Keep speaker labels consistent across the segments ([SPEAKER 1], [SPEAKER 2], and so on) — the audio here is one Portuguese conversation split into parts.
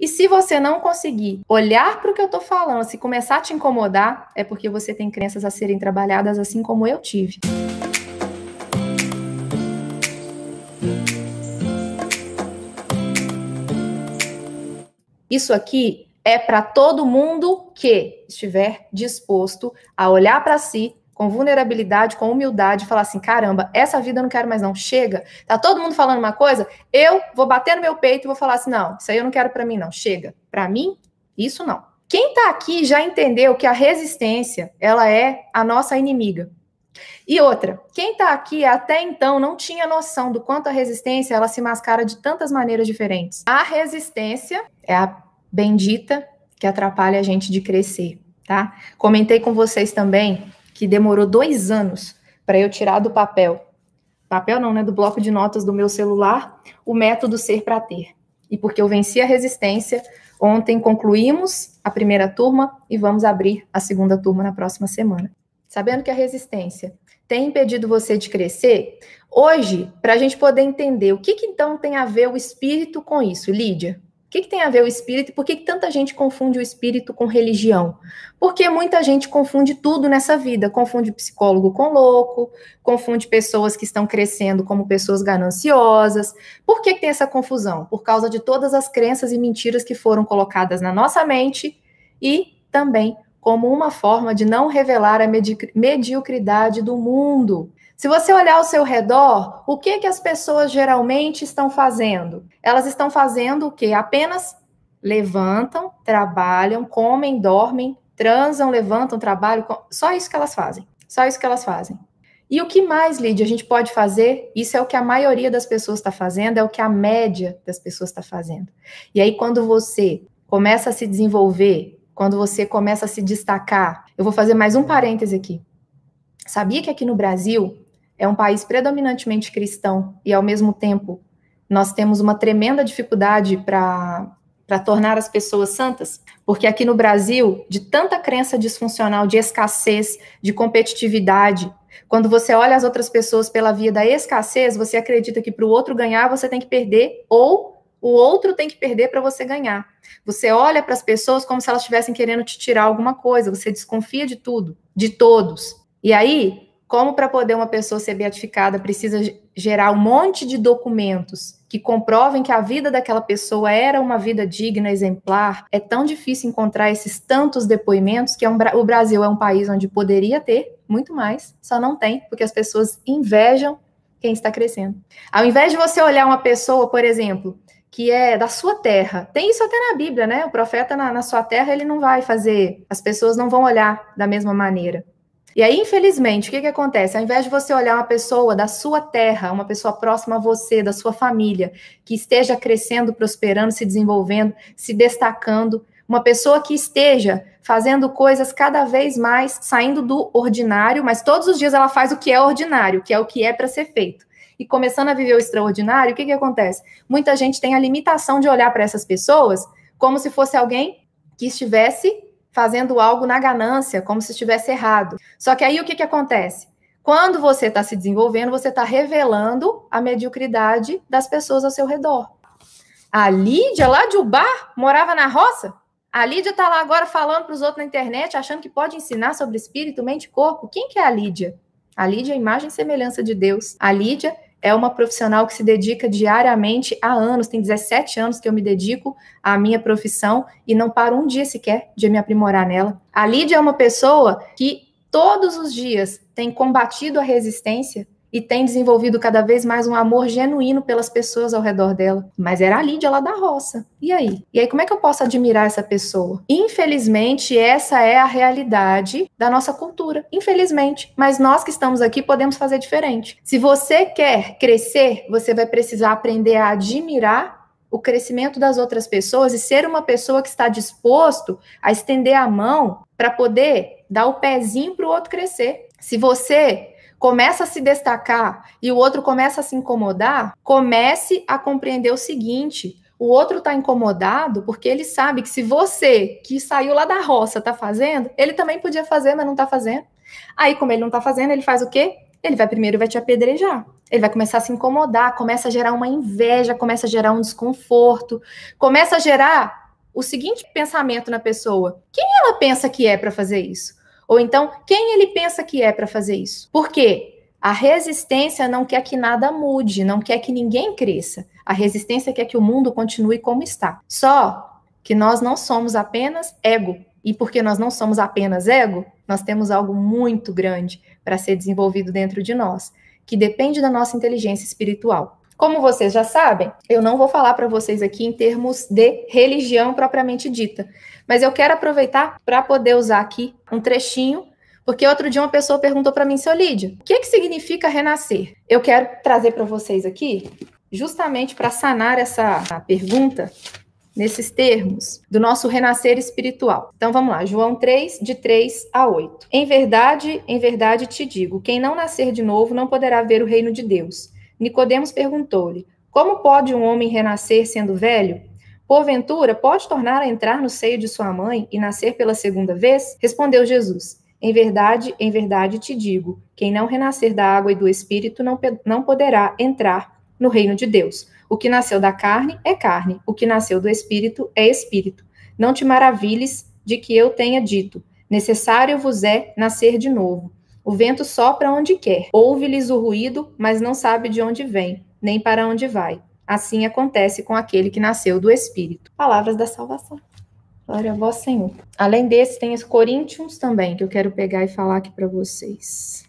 [SPEAKER 1] E se você não conseguir olhar para o que eu estou falando, se começar a te incomodar, é porque você tem crenças a serem trabalhadas assim como eu tive. Isso aqui é para todo mundo que estiver disposto a olhar para si com vulnerabilidade, com humildade, e falar assim, caramba, essa vida eu não quero mais não, chega. Tá todo mundo falando uma coisa, eu vou bater no meu peito e vou falar assim, não, isso aí eu não quero para mim não, chega. Para mim, isso não. Quem tá aqui já entendeu que a resistência, ela é a nossa inimiga. E outra, quem tá aqui até então não tinha noção do quanto a resistência, ela se mascara de tantas maneiras diferentes. A resistência é a bendita que atrapalha a gente de crescer, tá? Comentei com vocês também que demorou 2 anos para eu tirar do papel não, né, do bloco de notas do meu celular, o método Ser para Ter. E porque eu venci a resistência, ontem concluímos a primeira turma e vamos abrir a segunda turma na próxima semana. Sabendo que a resistência tem impedido você de crescer, hoje, para a gente poder entender o que então tem a ver o espírito com isso, Lídia? O que tem a ver o espírito e por que tanta gente confunde o espírito com religião? Porque muita gente confunde tudo nessa vida, confunde psicólogo com louco, confunde pessoas que estão crescendo como pessoas gananciosas. Por que tem essa confusão? Por causa de todas as crenças e mentiras que foram colocadas na nossa mente e também como uma forma de não revelar a mediocridade do mundo. Se você olhar ao seu redor, o que as pessoas geralmente estão fazendo? Elas estão fazendo o quê? Apenas levantam, trabalham, comem, dormem, transam, levantam, trabalham. Só isso que elas fazem. Só isso que elas fazem. E o que mais, Lídia, a gente pode fazer? Isso é o que a maioria das pessoas está fazendo, é o que a média das pessoas está fazendo. E aí, quando você começa a se desenvolver, quando você começa a se destacar, eu vou fazer mais um parêntese aqui. Sabia que aqui no Brasil é um país predominantemente cristão e, ao mesmo tempo, nós temos uma tremenda dificuldade para tornar as pessoas santas? Porque aqui no Brasil, de tanta crença disfuncional, de escassez, de competitividade, quando você olha as outras pessoas pela via da escassez, você acredita que para o outro ganhar você tem que perder, ou o outro tem que perder para você ganhar. Você olha para as pessoas como se elas estivessem querendo te tirar alguma coisa, você desconfia de tudo, de todos. E aí, como para poder uma pessoa ser beatificada precisa gerar um monte de documentos que comprovem que a vida daquela pessoa era uma vida digna, exemplar, é tão difícil encontrar esses tantos depoimentos que o Brasil é um país onde poderia ter muito mais, só não tem, porque as pessoas invejam quem está crescendo. Ao invés de você olhar uma pessoa, por exemplo, que é da sua terra, tem isso até na Bíblia, né? O profeta na sua terra, ele não vai fazer, as pessoas não vão olhar da mesma maneira. E aí, infelizmente, o que acontece? Ao invés de você olhar uma pessoa da sua terra, uma pessoa próxima a você, da sua família, que esteja crescendo, prosperando, se desenvolvendo, se destacando, uma pessoa que esteja fazendo coisas cada vez mais, saindo do ordinário, mas todos os dias ela faz o que é ordinário, que é o que é para ser feito. E começando a viver o extraordinário, o que acontece? Muita gente tem a limitação de olhar para essas pessoas como se fosse alguém que estivesse fazendo algo na ganância, como se estivesse errado. Só que aí o que acontece? Quando você está se desenvolvendo, você está revelando a mediocridade das pessoas ao seu redor. A Lídia, lá de Ubá, morava na roça? A Lídia está lá agora falando para os outros na internet, achando que pode ensinar sobre espírito, mente e corpo. Quem que é a Lídia? A Lídia é a imagem e semelhança de Deus. A Lídia é uma profissional que se dedica diariamente há anos, tem 17 anos que eu me dedico à minha profissão e não paro um dia sequer de me aprimorar nela. A Lídia é uma pessoa que todos os dias tem combatido a resistência e tem desenvolvido cada vez mais um amor genuíno pelas pessoas ao redor dela. Mas era a Lídia lá da roça. E aí? E aí, como é que eu posso admirar essa pessoa? Infelizmente, essa é a realidade da nossa cultura. Infelizmente. Mas nós que estamos aqui podemos fazer diferente. Se você quer crescer, você vai precisar aprender a admirar o crescimento das outras pessoas e ser uma pessoa que está disposto a estender a mão para poder dar o pezinho para o outro crescer. Se você começa a se destacar e o outro começa a se incomodar, comece a compreender o seguinte: o outro está incomodado porque ele sabe que se você, que saiu lá da roça, está fazendo, ele também podia fazer, mas não está fazendo. Aí, como ele não está fazendo, ele faz o quê? Ele vai primeiro vai te apedrejar. Ele vai começar a se incomodar, começa a gerar uma inveja, começa a gerar um desconforto, começa a gerar o seguinte pensamento na pessoa: quem ela pensa que é para fazer isso? Ou então, quem ele pensa que é para fazer isso? Por quê? A resistência não quer que nada mude, não quer que ninguém cresça. A resistência quer que o mundo continue como está. Só que nós não somos apenas ego. E porque nós não somos apenas ego, nós temos algo muito grande para ser desenvolvido dentro de nós, que depende da nossa inteligência espiritual. Como vocês já sabem, eu não vou falar para vocês aqui em termos de religião propriamente dita, mas eu quero aproveitar para poder usar aqui um trechinho, porque outro dia uma pessoa perguntou para mim: seu Lídia, o que significa renascer? Eu quero trazer para vocês aqui, justamente para sanar essa pergunta, nesses termos, do nosso renascer espiritual. Então vamos lá, João 3, de 3 a 8. Em verdade te digo, quem não nascer de novo não poderá ver o reino de Deus. Nicodemos perguntou-lhe: como pode um homem renascer sendo velho? Porventura, pode tornar a entrar no seio de sua mãe e nascer pela segunda vez? Respondeu Jesus: em verdade te digo, quem não renascer da água e do Espírito não poderá entrar no reino de Deus. O que nasceu da carne é carne, o que nasceu do Espírito é Espírito. Não te maravilhes de que eu tenha dito: necessário vos é nascer de novo. O vento sopra onde quer, ouve-lhes o ruído, mas não sabe de onde vem, nem para onde vai. Assim acontece com aquele que nasceu do Espírito. Palavras da salvação. Glória a vós, Senhor. Além desse, tem os Coríntios também, que eu quero pegar e falar aqui para vocês.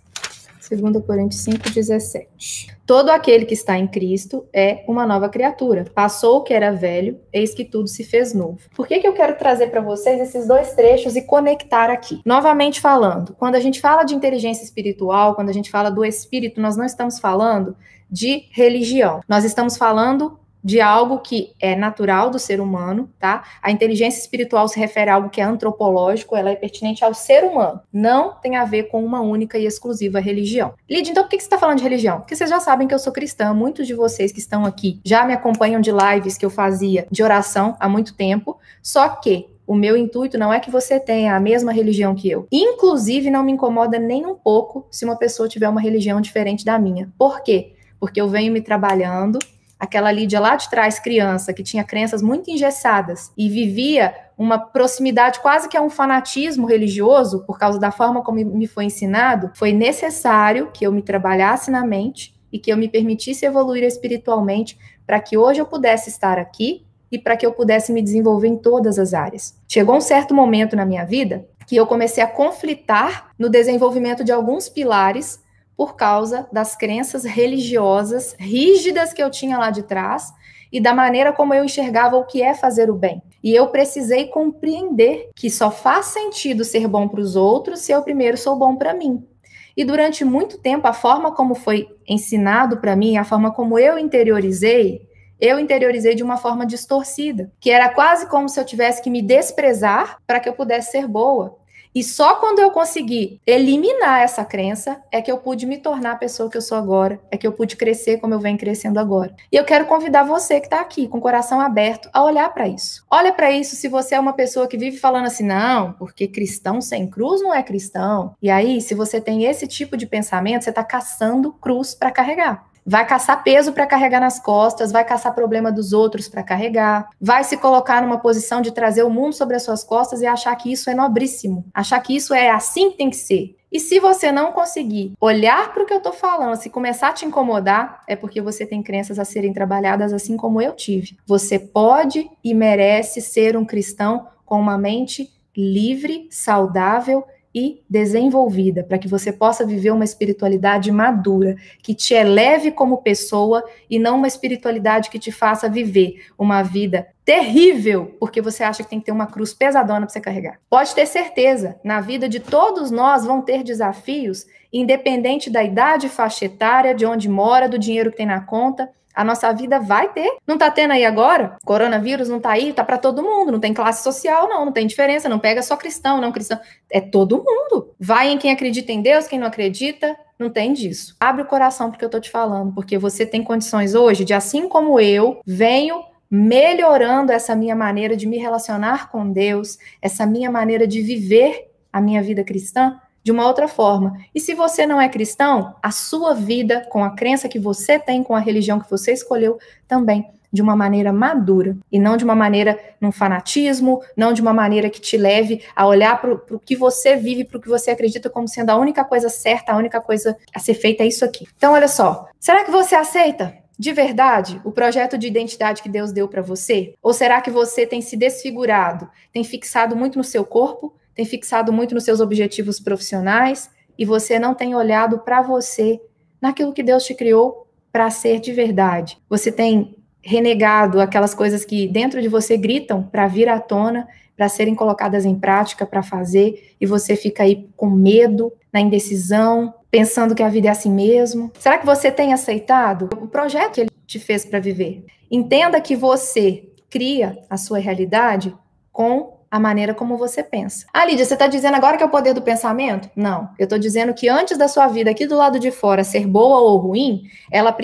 [SPEAKER 1] 2 Coríntios 5:17. Todo aquele que está em Cristo é uma nova criatura. Passou o que era velho, eis que tudo se fez novo. Por que eu quero trazer para vocês esses dois trechos e conectar aqui? Novamente falando, quando a gente fala de inteligência espiritual, quando a gente fala do Espírito, nós não estamos falando de religião. Nós estamos falando de algo que é natural do ser humano, tá? A inteligência espiritual se refere a algo que é antropológico, ela é pertinente ao ser humano. Não tem a ver com uma única e exclusiva religião. Lídia, então por que você está falando de religião? Porque vocês já sabem que eu sou cristã. Muitos de vocês que estão aqui já me acompanham de lives que eu fazia de oração há muito tempo. Só que o meu intuito não é que você tenha a mesma religião que eu. Inclusive, não me incomoda nem um pouco se uma pessoa tiver uma religião diferente da minha. Por quê? Porque eu venho me trabalhando. Aquela Lídia lá de trás, criança, que tinha crenças muito engessadas e vivia uma proximidade quase que a um fanatismo religioso por causa da forma como me foi ensinado, foi necessário que eu me trabalhasse na mente e que eu me permitisse evoluir espiritualmente para que hoje eu pudesse estar aqui e para que eu pudesse me desenvolver em todas as áreas. Chegou um certo momento na minha vida que eu comecei a conflitar no desenvolvimento de alguns pilares por causa das crenças religiosas rígidas que eu tinha lá de trás e da maneira como eu enxergava o que é fazer o bem. E eu precisei compreender que só faz sentido ser bom para os outros se eu primeiro sou bom para mim. E durante muito tempo, a forma como foi ensinado para mim, a forma como eu interiorizei de uma forma distorcida, que era quase como se eu tivesse que me desprezar para que eu pudesse ser boa. E só quando eu consegui eliminar essa crença é que eu pude me tornar a pessoa que eu sou agora, é que eu pude crescer como eu venho crescendo agora. E eu quero convidar você que está aqui, com o coração aberto, a olhar para isso. Olha para isso se você é uma pessoa que vive falando assim, não, porque cristão sem cruz não é cristão. E aí, se você tem esse tipo de pensamento, você está caçando cruz para carregar. Vai caçar peso para carregar nas costas, vai caçar problema dos outros para carregar, vai se colocar numa posição de trazer o mundo sobre as suas costas e achar que isso é nobríssimo, achar que isso é assim que tem que ser. E se você não conseguir olhar para o que eu estou falando, se começar a te incomodar, é porque você tem crenças a serem trabalhadas assim como eu tive. Você pode e merece ser um cristão com uma mente livre, saudável e desenvolvida, para que você possa viver uma espiritualidade madura, que te eleve como pessoa e não uma espiritualidade que te faça viver uma vida terrível, porque você acha que tem que ter uma cruz pesadona para você carregar. Pode ter certeza, na vida de todos nós vão ter desafios, independente da idade, faixa etária, de onde mora, do dinheiro que tem na conta. A nossa vida vai ter. Não tá tendo aí agora? Coronavírus não tá aí? Tá para todo mundo. Não tem classe social, não tem diferença. Não pega só cristão, não cristão. É todo mundo. Vai em quem acredita em Deus, quem não acredita. Não tem disso. Abre o coração porque eu tô te falando. Porque você tem condições hoje de, assim como eu, venho melhorando essa minha maneira de me relacionar com Deus, essa minha maneira de viver a minha vida cristã de uma outra forma. E se você não é cristão, a sua vida, com a crença que você tem, com a religião que você escolheu, também de uma maneira madura, e não de uma maneira num fanatismo, não de uma maneira que te leve a olhar para o que você vive, para o que você acredita como sendo a única coisa certa, a única coisa a ser feita é isso aqui. Então, olha só, será que você aceita de verdade o projeto de identidade que Deus deu para você? Ou será que você tem se desfigurado, tem fixado muito no seu corpo, tem fixado muito nos seus objetivos profissionais e você não tem olhado para você, naquilo que Deus te criou para ser de verdade? Você tem renegado aquelas coisas que dentro de você gritam para vir à tona, para serem colocadas em prática, para fazer, e você fica aí com medo, na indecisão, pensando que a vida é assim mesmo? Será que você tem aceitado o projeto que ele te fez para viver? Entenda que você cria a sua realidade com a maneira como você pensa. Ah, Lídia, você está dizendo agora que é o poder do pensamento? Não, eu estou dizendo que antes da sua vida aqui do lado de fora ser boa ou ruim, ela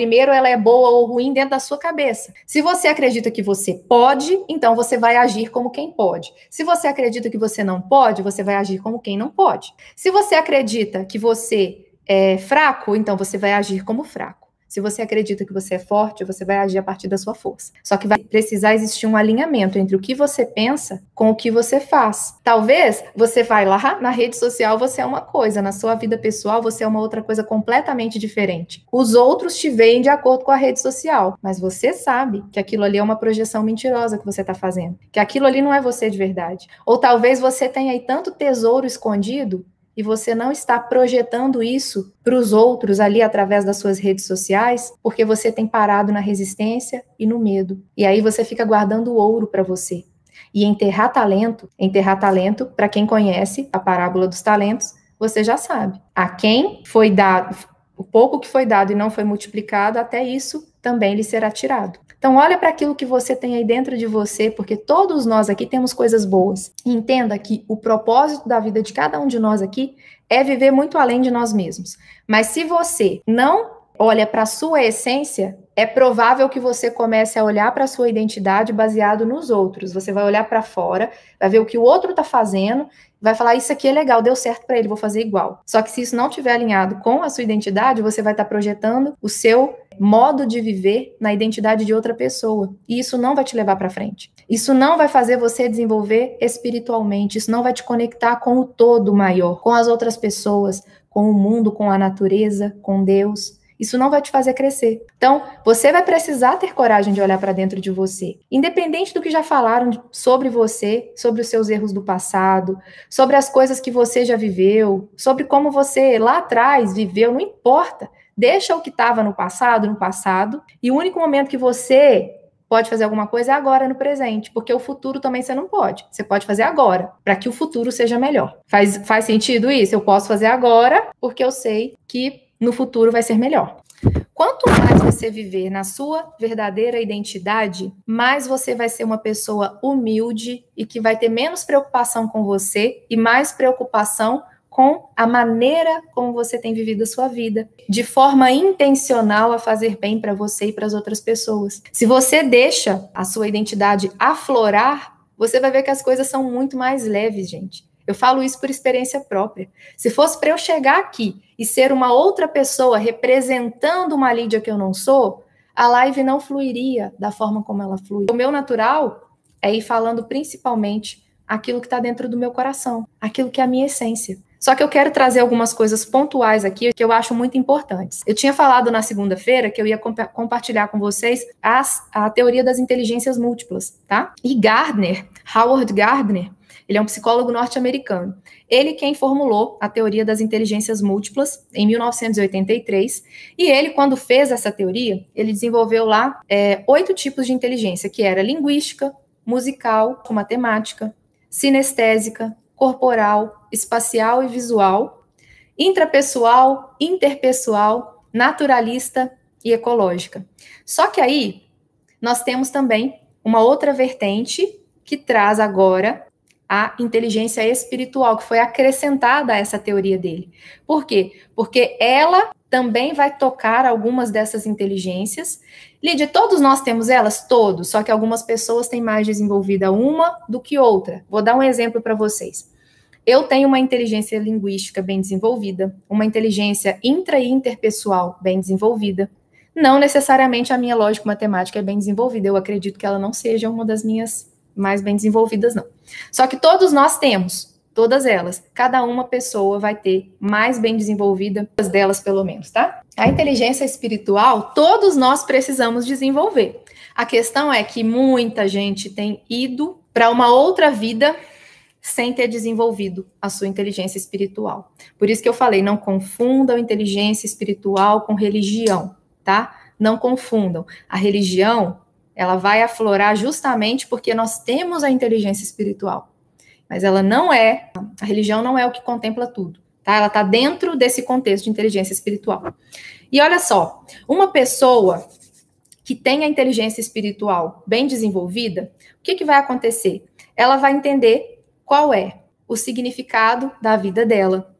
[SPEAKER 1] é boa ou ruim dentro da sua cabeça. Se você acredita que você pode, então você vai agir como quem pode. Se você acredita que você não pode, você vai agir como quem não pode. Se você acredita que você é fraco, então você vai agir como fraco. Se você acredita que você é forte, você vai agir a partir da sua força. Só que vai precisar existir um alinhamento entre o que você pensa com o que você faz. Talvez você vai lá na rede social, você é uma coisa, na sua vida pessoal você é uma outra coisa completamente diferente. Os outros te veem de acordo com a rede social, mas você sabe que aquilo ali é uma projeção mentirosa que você está fazendo, que aquilo ali não é você de verdade. Ou talvez você tenha aí tanto tesouro escondido e você não está projetando isso para os outros ali através das suas redes sociais, porque você tem parado na resistência e no medo. E aí você fica guardando o ouro para você. E enterrar talento, para quem conhece a parábola dos talentos, você já sabe. A quem foi dado, o pouco que foi dado e não foi multiplicado, até isso também lhe será tirado. Então, olha para aquilo que você tem aí dentro de você, porque todos nós aqui temos coisas boas. E entenda que o propósito da vida de cada um de nós aqui é viver muito além de nós mesmos. Mas se você não olha para a sua essência, é provável que você comece a olhar para a sua identidade baseado nos outros. Você vai olhar para fora, vai ver o que o outro está fazendo, vai falar, isso aqui é legal, deu certo para ele, vou fazer igual. Só que se isso não estiver alinhado com a sua identidade, você vai estar projetando o seu modo de viver na identidade de outra pessoa. E isso não vai te levar para frente. Isso não vai fazer você desenvolver espiritualmente, isso não vai te conectar com o todo maior, com as outras pessoas, com o mundo, com a natureza, com Deus. Isso não vai te fazer crescer. Então, você vai precisar ter coragem de olhar para dentro de você. Independente do que já falaram sobre você, sobre os seus erros do passado, sobre as coisas que você já viveu, sobre como você lá atrás viveu, não importa. Deixa o que estava no passado, e o único momento que você pode fazer alguma coisa é agora, no presente, porque o futuro também você não pode. Você pode fazer agora, para que o futuro seja melhor. Faz sentido isso? Eu posso fazer agora, porque eu sei que no futuro vai ser melhor. Quanto mais você viver na sua verdadeira identidade, mais você vai ser uma pessoa humilde e que vai ter menos preocupação com você e mais preocupação com a maneira como você tem vivido a sua vida, de forma intencional a fazer bem para você e para as outras pessoas. Se você deixa a sua identidade aflorar, você vai ver que as coisas são muito mais leves, gente. Eu falo isso por experiência própria. Se fosse para eu chegar aqui e ser uma outra pessoa representando uma Lídia que eu não sou, a live não fluiria da forma como ela flui. O meu natural é ir falando principalmente aquilo que está dentro do meu coração, aquilo que é a minha essência. Só que eu quero trazer algumas coisas pontuais aqui que eu acho muito importantes. Eu tinha falado na segunda-feira que eu ia compartilhar com vocês a teoria das inteligências múltiplas, tá? E Howard Gardner, ele é um psicólogo norte-americano. Ele quem formulou a teoria das inteligências múltiplas em 1983. E ele, quando fez essa teoria, ele desenvolveu lá 8 tipos de inteligência, que era linguística, musical, matemática, sinestésica, corporal, espacial e visual, intrapessoal, interpessoal, naturalista e ecológica. Só que aí nós temos também uma outra vertente que traz agora a inteligência espiritual, que foi acrescentada a essa teoria dele. Por quê? Porque ela também vai tocar algumas dessas inteligências. Lídia, todos nós temos elas? Todos, só que algumas pessoas têm mais desenvolvida uma do que outra. Vou dar um exemplo para vocês. Eu tenho uma inteligência linguística bem desenvolvida, uma inteligência intra e interpessoal bem desenvolvida, Não necessariamente a minha lógica matemática é bem desenvolvida. Eu acredito que ela não seja uma das minhas mais bem desenvolvidas, não. Só que todos nós temos, todas elas. Cada uma pessoa vai ter mais bem desenvolvida, as delas pelo menos, tá? A inteligência espiritual, todos nós precisamos desenvolver. A questão é que muita gente tem ido para uma outra vida sem ter desenvolvido a sua inteligência espiritual. Por isso que eu falei, não confundam inteligência espiritual com religião, tá? Não confundam. A religião, ela vai aflorar justamente porque nós temos a inteligência espiritual. Mas ela não é, a religião não é o que contempla tudo, tá? Ela está dentro desse contexto de inteligência espiritual. E olha só, uma pessoa que tem a inteligência espiritual bem desenvolvida, o que vai acontecer? Ela vai entender qual é o significado da vida dela.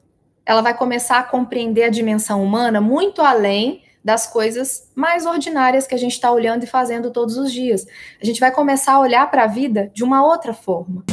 [SPEAKER 1] Ela vai começar a compreender a dimensão humana muito além das coisas mais ordinárias que a gente está olhando e fazendo todos os dias. A gente vai começar a olhar para a vida de uma outra forma.